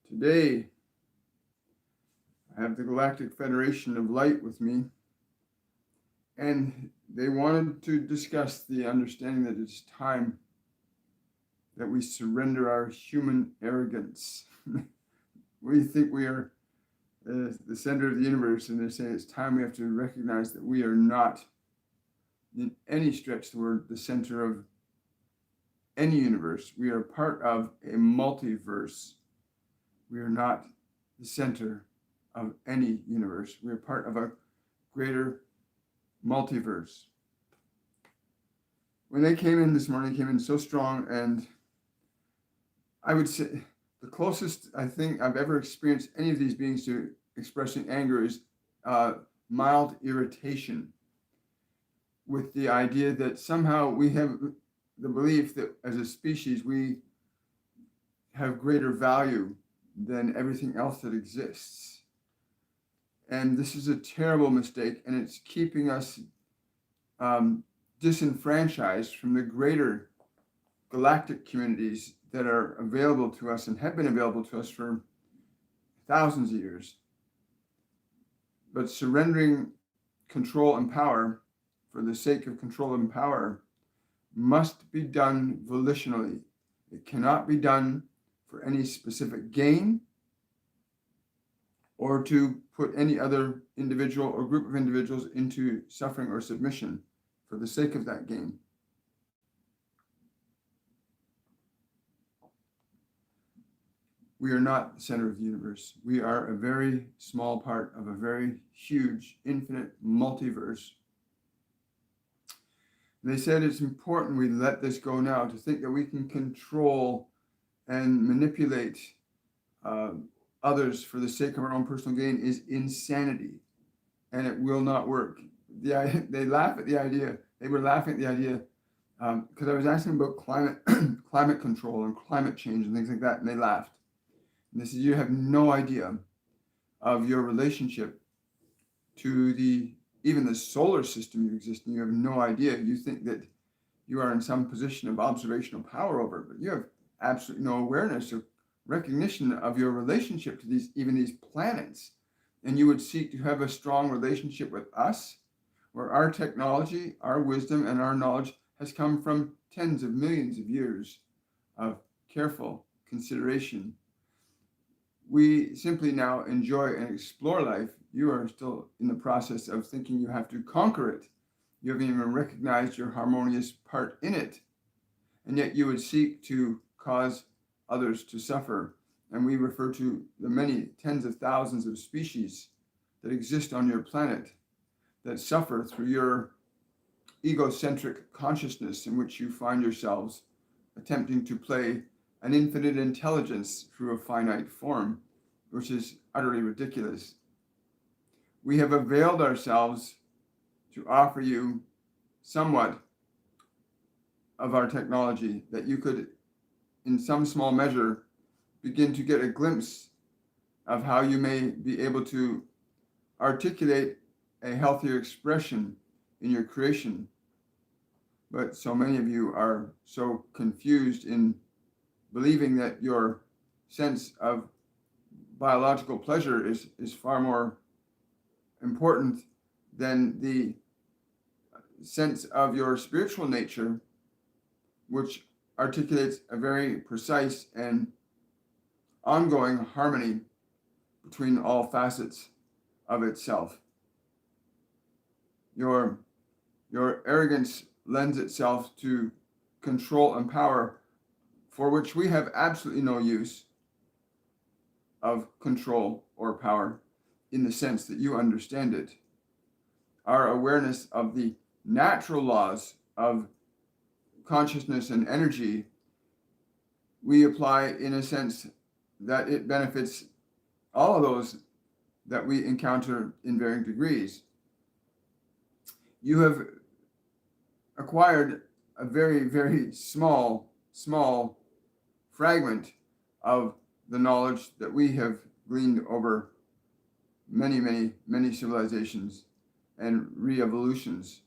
Today, I have the Galactic Federation of Light with me, and they wanted to discuss the understanding that it's time that we surrender our human arrogance. We think we are the center of the universe, and they're saying it's time we have to recognize that we are not, in any stretch of the word, the center of any universe. We are part of a multiverse. We are not the center of any universe. We are part of a greater multiverse. When they came in this morning, they came in so strong, and I would say the closest I think I've ever experienced any of these beings to expressing anger is mild irritation, with the idea that somehow we have the belief that as a species we have greater value than everything else that exists. And this is a terrible mistake, and it's keeping us disenfranchised from the greater galactic communities that are available to us and have been available to us for thousands of years. But surrendering control and power for the sake of control and power must be done volitionally. It cannot be done for any specific gain or to put any other individual or group of individuals into suffering or submission for the sake of that gain. We are not the center of the universe. We are a very small part of a very huge, infinite multiverse. They said it's important we let this go now. To think that we can control and manipulate others for the sake of our own personal gain is insanity, and it will not work. They laugh at the idea. They were laughing at the idea because I was asking about climate control and climate change and things like that, and they laughed. And they said, you have no idea of your relationship to even the solar system you exist in. You have no idea. You think that you are in some position of observational power over it, but you have absolutely no awareness or recognition of your relationship to these planets. And you would seek to have a strong relationship with us, where our technology, our wisdom, and our knowledge has come from tens of millions of years of careful consideration. We simply now enjoy and explore life. You are still in the process of thinking you have to conquer it. You haven't even recognized your harmonious part in it. And yet you would seek to cause others to suffer. And we refer to the many tens of thousands of species that exist on your planet that suffer through your egocentric consciousness in which you find yourselves attempting to play an infinite intelligence through a finite form, which is utterly ridiculous. We have availed ourselves to offer you somewhat of our technology that you could, in some small measure, begin to get a glimpse of how you may be able to articulate a healthier expression in your creation. But so many of you are so confused in believing that your sense of biological pleasure is far more important than the sense of your spiritual nature, which articulates a very precise and ongoing harmony between all facets of itself. Your arrogance lends itself to control and power, for which we have absolutely no use of control or power in the sense that you understand it. Our awareness of the natural laws of consciousness and energy, we apply in a sense that it benefits all of those that we encounter in varying degrees. You have acquired a very, very small fragment of the knowledge that we have gleaned over many civilizations and re-evolutions.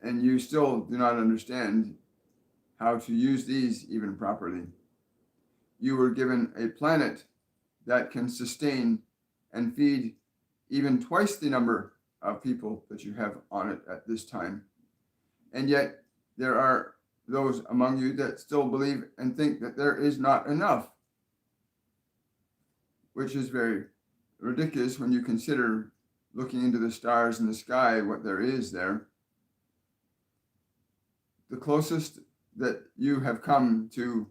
And you still do not understand how to use these even properly. you were given a planet that can sustain and feed even twice the number of people that you have on it at this time. And yet there are those among you that still believe and think that there is not enough, which is very ridiculous when you consider looking into the stars in the sky, what there is there. The closest that you have come to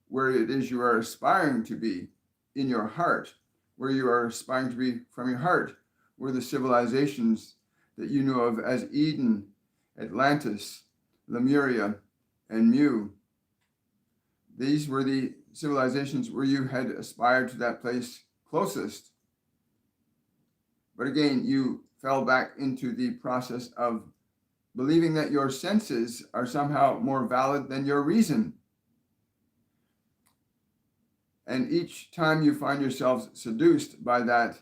where it is you are aspiring to be in your heart, where you are aspiring to be from your heart, were the civilizations that you know of as Eden, Atlantis, Lemuria, and Mu. These were the civilizations where you had aspired to that place closest. But again, you fell back into the process of believing that your senses are somehow more valid than your reason. And each time you find yourselves seduced by that,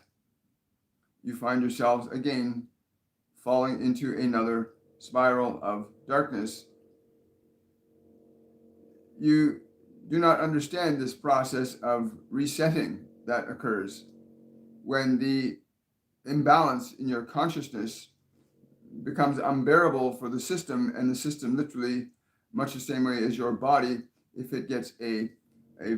you find yourselves again falling into another spiral of darkness. You do not understand this process of resetting that occurs when the imbalance in your consciousness becomes unbearable for the system, and the system literally, much the same way as your body, if it gets a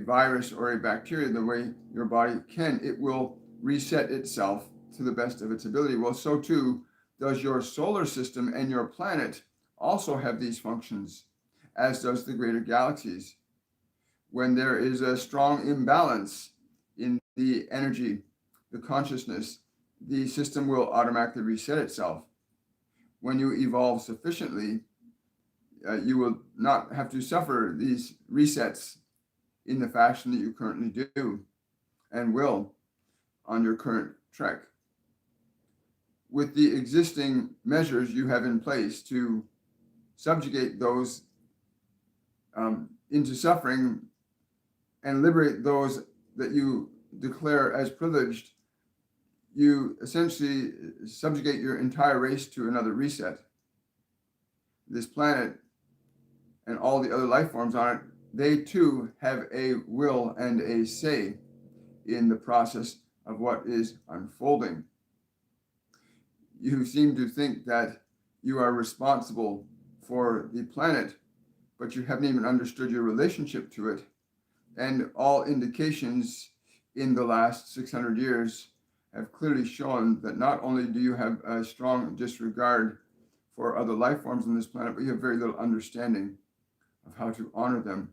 virus or a bacteria the way your body can, it will reset itself to the best of its ability. Well, so too does your solar system, and your planet also have these functions, as does the greater galaxies. When there is a strong imbalance in the energy, the consciousness, the system will automatically reset itself. When you evolve sufficiently, you will not have to suffer these resets in the fashion that you currently do and will on your current trek. With the existing measures you have in place to subjugate those into suffering and liberate those that you declare as privileged, you essentially subjugate your entire race to another reset. This planet and all the other life forms on it, they too have a will and a say in the process of what is unfolding. You seem to think that you are responsible for the planet, but you haven't even understood your relationship to it. And all indications in the last 600 years have clearly shown that not only do you have a strong disregard for other life forms on this planet, but you have very little understanding of how to honor them.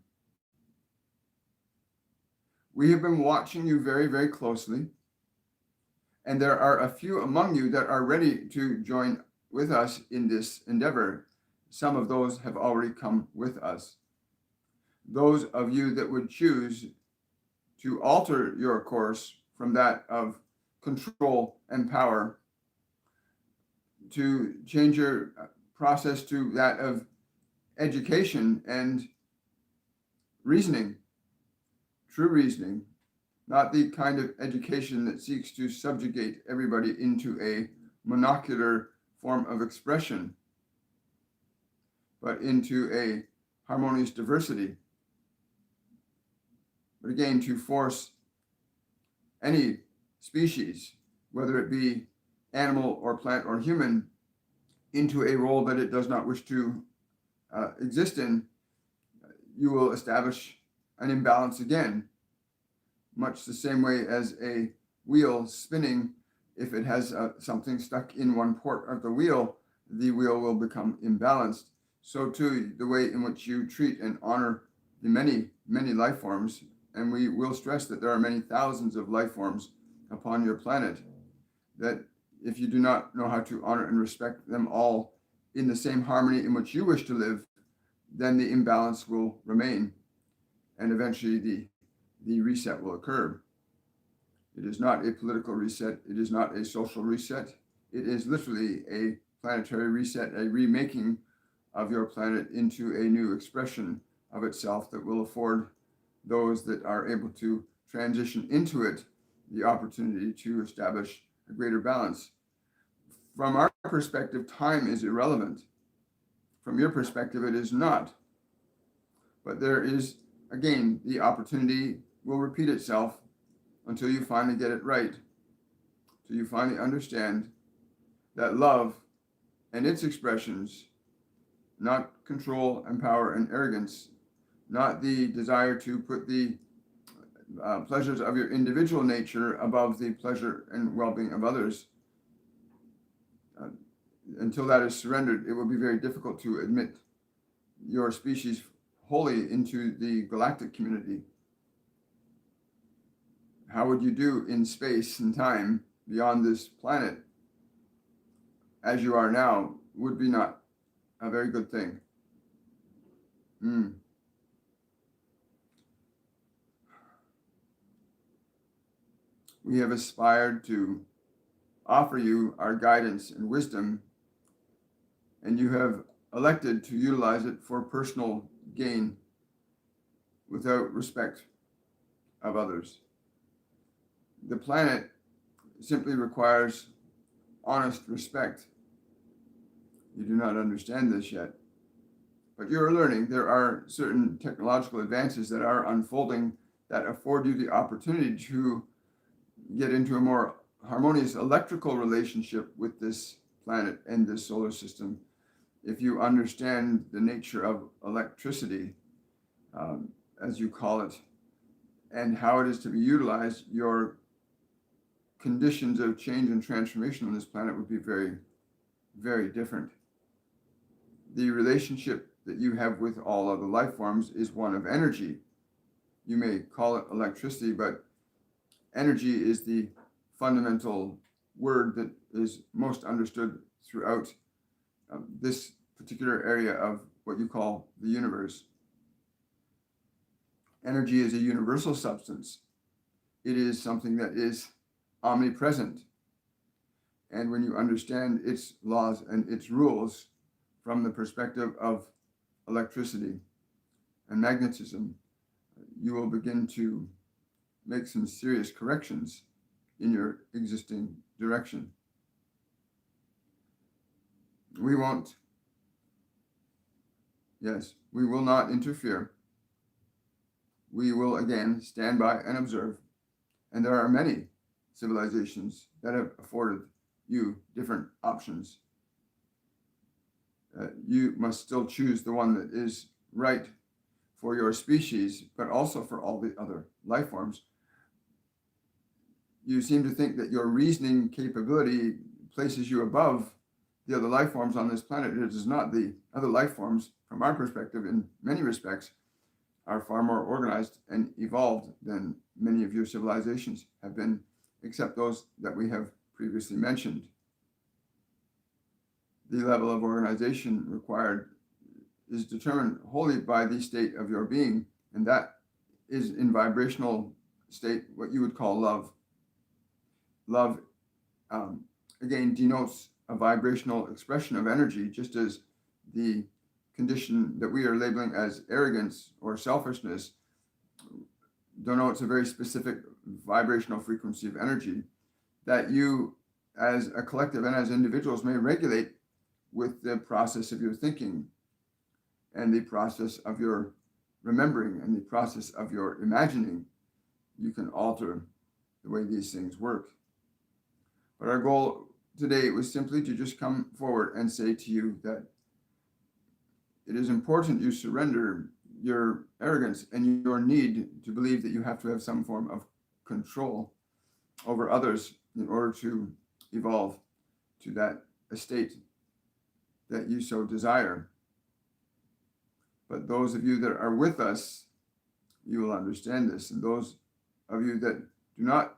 We have been watching you very, very closely, and there are a few among you that are ready to join with us in this endeavor. Some of those have already come with us. Those of you that would choose to alter your course from that of control and power, to change your process to that of education and reasoning, true reasoning, not the kind of education that seeks to subjugate everybody into a monocular form of expression, but into a harmonious diversity. But again, to force any species, whether it be animal or plant or human, into a role that it does not wish to exist in, you will establish an imbalance again, much the same way as a wheel spinning. If it has something stuck in one port of the wheel will become imbalanced. So too, the way in which you treat and honor the many, many life forms, and we will stress that there are many thousands of life forms upon your planet, that if you do not know how to honor and respect them all in the same harmony in which you wish to live, then the imbalance will remain, and eventually the reset will occur. It is not a political reset. It is not a social reset. It is literally a planetary reset, a remaking of your planet into a new expression of itself that will afford those that are able to transition into it the opportunity to establish a greater balance. From our perspective, time is irrelevant. From your perspective, it is not. But there is again, the opportunity will repeat itself until you finally get it right, till you finally understand that love and its expressions, not control and power and arrogance, not the desire to put the pleasures of your individual nature above the pleasure and well-being of others. Until that is surrendered, it will be very difficult to admit your species wholly into the galactic community. How would you do in space and time beyond this planet as you are now would be not a very good thing. We have aspired to offer you our guidance and wisdom, and you have elected to utilize it for personal gain without respect of others. The planet simply requires honest respect. You do not understand this yet, but you're learning. There are certain technological advances that are unfolding that afford you the opportunity to get into a more harmonious electrical relationship with this planet and this solar system. If you understand the nature of electricity, as you call it, and how it is to be utilized, your conditions of change and transformation on this planet would be very, very different. The relationship that you have with all other life forms is one of energy. You may call it electricity, but energy is the fundamental word that is most understood throughout this particular area of what you call the universe. Energy is a universal substance. It is something that is omnipresent. And when you understand its laws and its rules from the perspective of electricity and magnetism, you will begin to make some serious corrections in your existing direction. We will not interfere. We will again stand by and observe. And there are many civilizations that have afforded you different options. You must still choose the one that is right for your species, but also for all the other life forms. You seem to think that your reasoning capability places you above the other life forms on this planet. It is not. The other life forms, from our perspective, in many respects, are far more organized and evolved than many of your civilizations have been, except those that we have previously mentioned. The level of organization required is determined wholly by the state of your being, and that is in vibrational state what you would call love. Love, again, denotes a vibrational expression of energy, just as the condition that we are labeling as arrogance or selfishness denotes a very specific vibrational frequency of energy that you, as a collective and as individuals, may regulate with the process of your thinking and the process of your remembering and the process of your imagining. You can alter the way these things work. But our goal today was simply to just come forward and say to you that it is important you surrender your arrogance and your need to believe that you have to have some form of control over others in order to evolve to that estate that you so desire. But those of you that are with us, you will understand this. And those of you that do not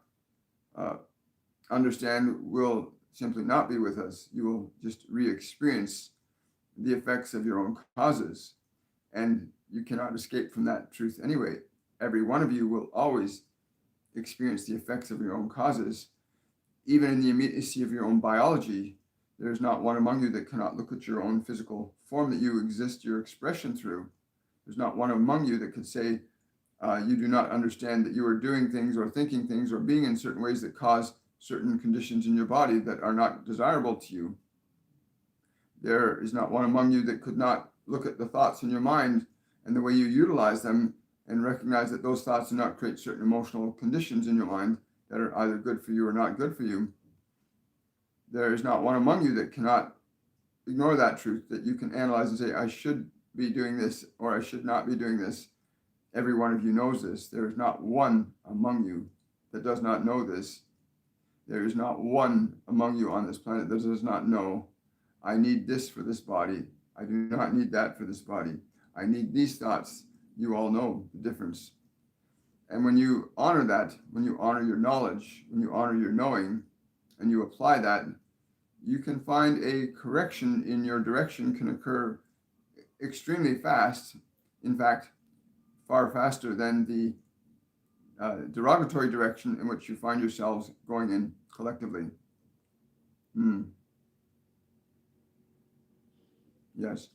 understand will simply not be with us. You will just re-experience the effects of your own causes. And you cannot escape from that truth anyway. Every one of you will always experience the effects of your own causes. Even in the immediacy of your own biology, there is not one among you that cannot look at your own physical form that you exist your expression through. There's not one among you that could say you do not understand that you are doing things or thinking things or being in certain ways that cause certain conditions in your body that are not desirable to you. There is not one among you that could not look at the thoughts in your mind and the way you utilize them and recognize that those thoughts do not create certain emotional conditions in your mind that are either good for you or not good for you, there is not one among you that cannot ignore that truth, that you can analyze and say, I should be doing this or I should not be doing this. Every one of you knows this. There is not one among you that does not know this. There is not one among you on this planet that does not know, I need this for this body. I do not need that for this body. I need these thoughts. You all know the difference. And when you honor that, when you honor your knowledge, when you honor your knowing, and you apply that, you can find a correction in your direction can occur extremely fast. In fact, far faster than the derogatory direction in which you find yourselves going in collectively. Yes.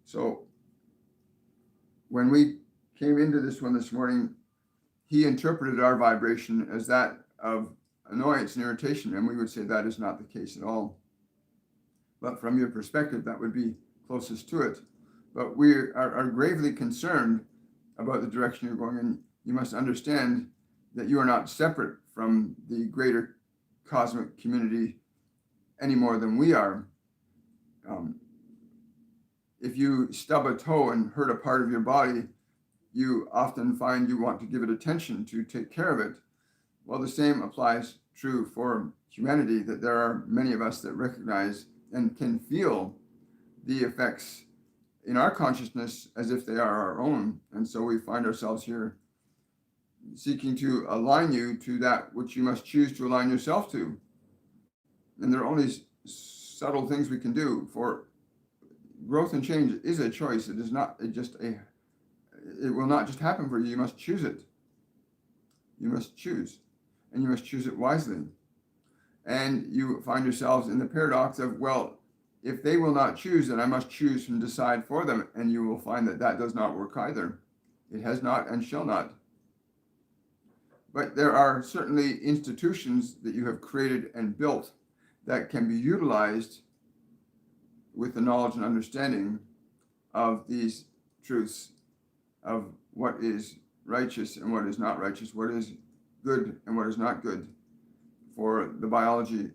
So when we came into this one this morning, he interpreted our vibration as that of annoyance and irritation, and we would say that is not the case at all. But from your perspective, that would be closest to it. But we are gravely concerned about the direction you're going in. You must understand that you are not separate from the greater cosmic community any more than we are. If you stub a toe and hurt a part of your body, you often find you want to give it attention to take care of it. Well, the same applies true for humanity, that there are many of us that recognize and can feel the effects in our consciousness as if they are our own. And so we find ourselves here seeking to align you to that which you must choose to align yourself to. And there are only subtle things we can do, for growth and change is a choice. It is not it will not just happen for you. You must choose it. You must choose, and you must choose it wisely. And you find yourselves in the paradox of, well, if they will not choose, then I must choose and decide for them. And you will find that that does not work either. It has not and shall not. But there are certainly institutions that you have created and built that can be utilized with the knowledge and understanding of these truths, of what is righteous and what is not righteous, what is good and what is not good, for the biology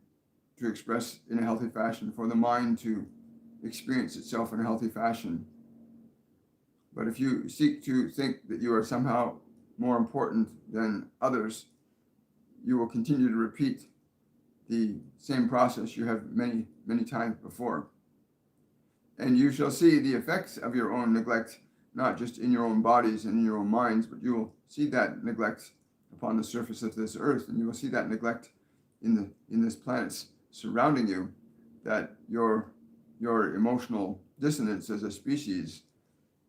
to express in a healthy fashion, for the mind to experience itself in a healthy fashion. But if you seek to think that you are somehow more important than others, you will continue to repeat the same process you have many, many times before. And you shall see the effects of your own neglect, not just in your own bodies and in your own minds, but you will see that neglect upon the surface of this earth, and you will see that neglect in this planet's surrounding you, that your emotional dissonance as a species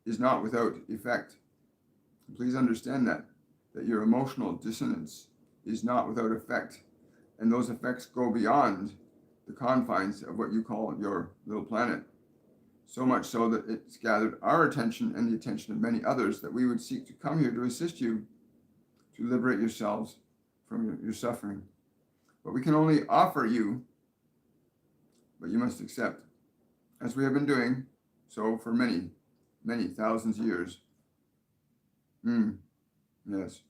is not without effect. Please understand that your emotional dissonance is not without effect, and those effects go beyond the confines of what you call your little planet. So much so that it's gathered our attention and the attention of many others that we would seek to come here to assist you to liberate yourselves from your suffering. But we can only offer you, but you must accept, as we have been doing so for many, many thousands of years. Yes.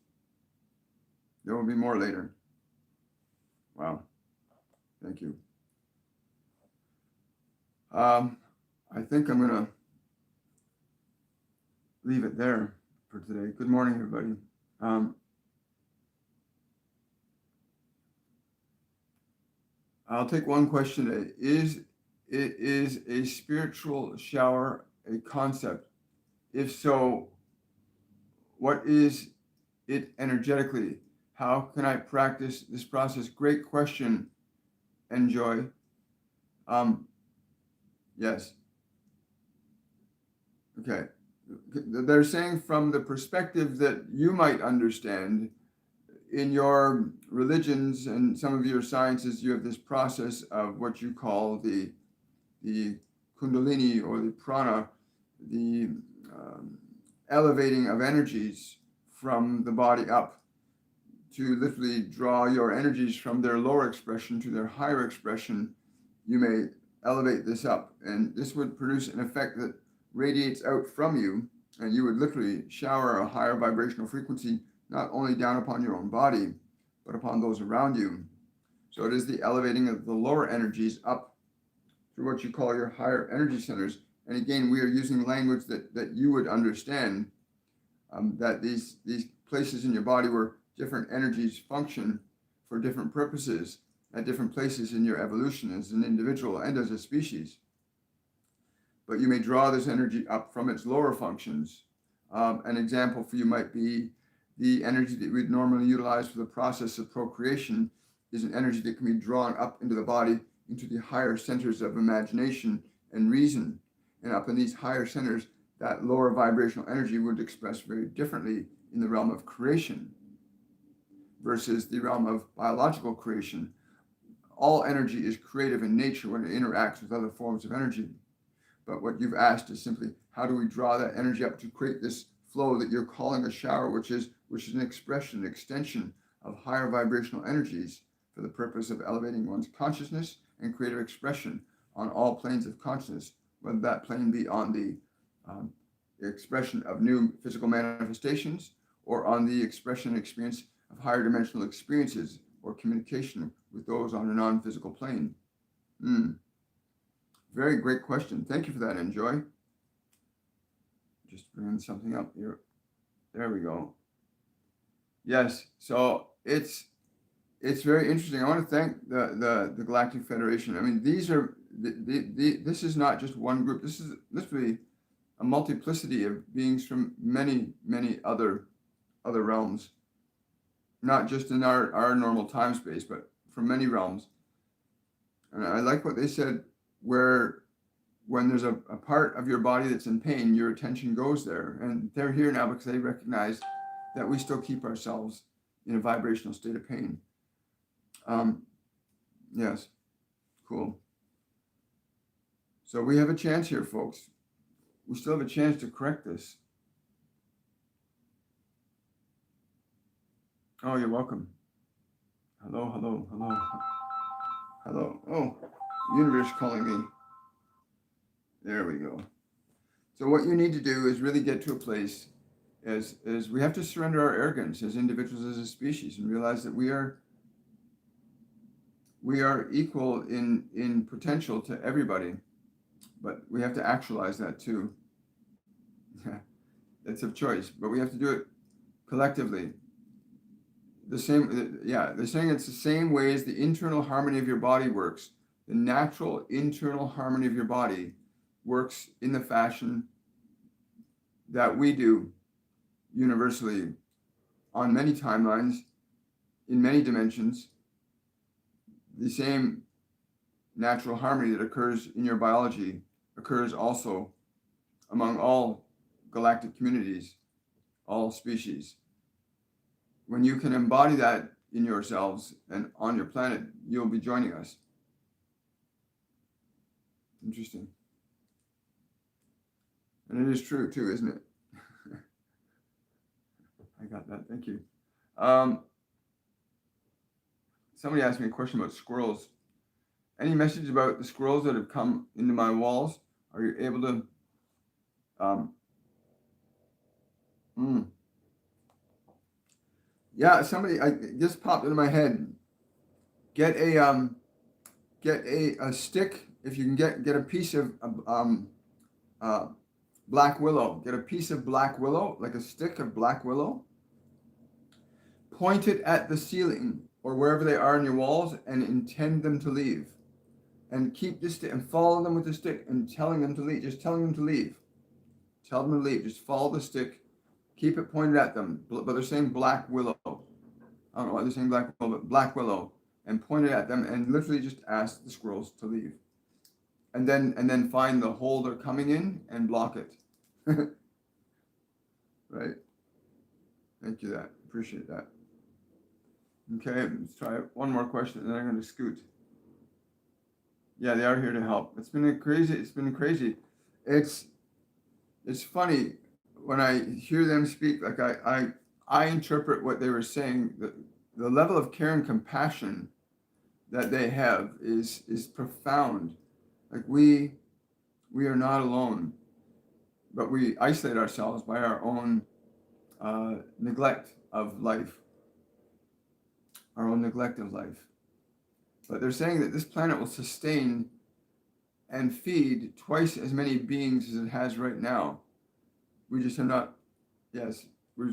There will be more later. Wow. Thank you. I think I'm going to leave it there for today. Good morning, everybody. I'll take one question today. Is a spiritual shower a concept? If so, what is it energetically? How can I practice this process? Great question, Enjoy. Yes. Okay. They're saying from the perspective that you might understand, in your religions and some of your sciences, you have this process of what you call the kundalini or the prana, the elevating of energies from the body up, to literally draw your energies from their lower expression to their higher expression. You may elevate this up, and this would produce an effect that radiates out from you And you would literally shower a higher vibrational frequency, not only down upon your own body, but upon those around you. So it is the elevating of the lower energies up through what you call your higher energy centers. And again, we are using language that you would understand, that these places in your body where different energies function for different purposes at different places in your evolution as an individual and as a species. But you may draw this energy up from its lower functions. An example for you might be the energy that we'd normally utilize for the process of procreation is an energy that can be drawn up into the body, into the higher centers of imagination and reason. And up in these higher centers, that lower vibrational energy would express very differently in the realm of creation versus the realm of biological creation. All energy is creative in nature when it interacts with other forms of energy. But what you've asked is simply, how do we draw that energy up to create this flow that you're calling a shower, which is an expression, an extension of higher vibrational energies for the purpose of elevating one's consciousness and creative expression on all planes of consciousness, whether that plane be on the expression of new physical manifestations or on the expression and experience of higher dimensional experiences or communication with those on a non-physical plane. Very great question. Thank you for that, Enjoy. Just bringing something up here. There we go. Yes, so it's very interesting. I want to thank the Galactic Federation. I mean, these are this is not just one group. This is literally a multiplicity of beings from many other realms, not just in our normal time space, but from many realms. And I like what they said, where when there's a part of your body that's in pain, your attention goes there. And they're here now because they recognize that we still keep ourselves in a vibrational state of pain. Yes, cool. So we have a chance here, folks. We still have a chance to correct this. Oh, you're welcome. Hello. Oh, universe calling me. There we go. So what you need to do is really get to a place as we have to surrender our arrogance as individuals, as a species, and realize that we are equal in potential to everybody, but we have to actualize that too. It's a choice, but we have to do it collectively. They're saying it's the same way as the internal harmony of your body works. The natural internal harmony of your body works in the fashion that we do universally on many timelines, in many dimensions. The same natural harmony that occurs in your biology occurs also among all galactic communities, all species. When you can embody that in yourselves and on your planet, you'll be joining us. Interesting. And it is true too, isn't it? I got that. Thank you. Somebody asked me a question about squirrels. Any message about the squirrels that have come into my walls? Are you able to? Yeah, somebody just popped into my head. Get a stick, if you can get a piece of black willow. Get a piece of black willow, like a stick of black willow. Point it at the ceiling or wherever they are in your walls and intend them to leave. And keep this stick and follow them with the stick and telling them to leave. Just telling them to leave. Tell them to leave. Just follow the stick. Keep it pointed at them. But they're saying black willow. I don't know why they're saying black willow, but black willow. And point it at them and literally just ask the squirrels to leave. And then find the hole they're coming in and block it. Right? Thank you. Appreciate that. Okay, let's try one more question and then I'm going to scoot. Yeah, they are here to help. It's been crazy. It's funny when I hear them speak. Like I interpret what they were saying. The level of care and compassion that they have is profound. Like we are not alone. but we isolate ourselves by our own neglect of life, our own neglect of life. But they're saying that this planet will sustain and feed twice as many beings as it has right now. We just have not, yes, we're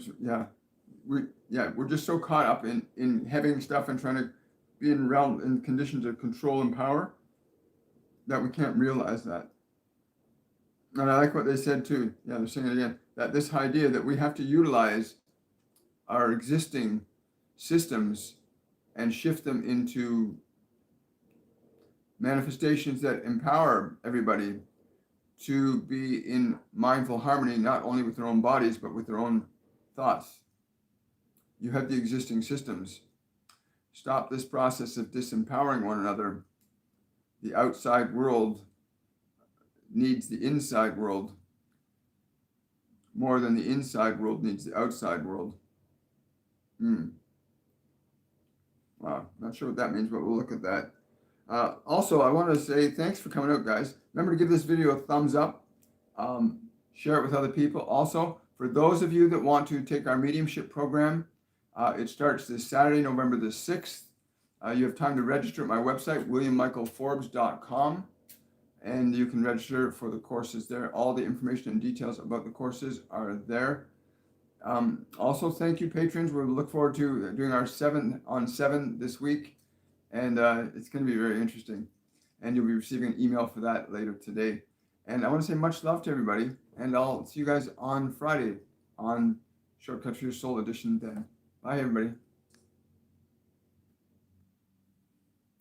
just so caught up in having stuff and trying to be in conditions of control and power that we can't realize that. And I like what they said too. Yeah, they're saying it again, that this idea that we have to utilize our existing systems and shift them into manifestations that empower everybody to be in mindful harmony, not only with their own bodies, but with their own thoughts. You have the existing systems. Stop this process of disempowering one another. The outside world needs the inside world more than the inside world needs the outside world. Wow, not sure what that means, but we'll look at that. Also, I want to say thanks for coming out, guys. Remember to give this video a thumbs up. Share it with other people. Also, for those of you that want to take our mediumship program, it starts this Saturday, November the 6th. You have time to register at my website, williammichaelforbes.com, and you can register for the courses there. All the information and details about the courses are there. Also, thank you, patrons. We'll look forward to doing our 7 on 7 this week, and it's going to be very interesting. And you'll be receiving an email for that later today. And I want to say much love to everybody, and I'll see you guys on Friday on Shortcut for Your Soul edition then. Bye, everybody.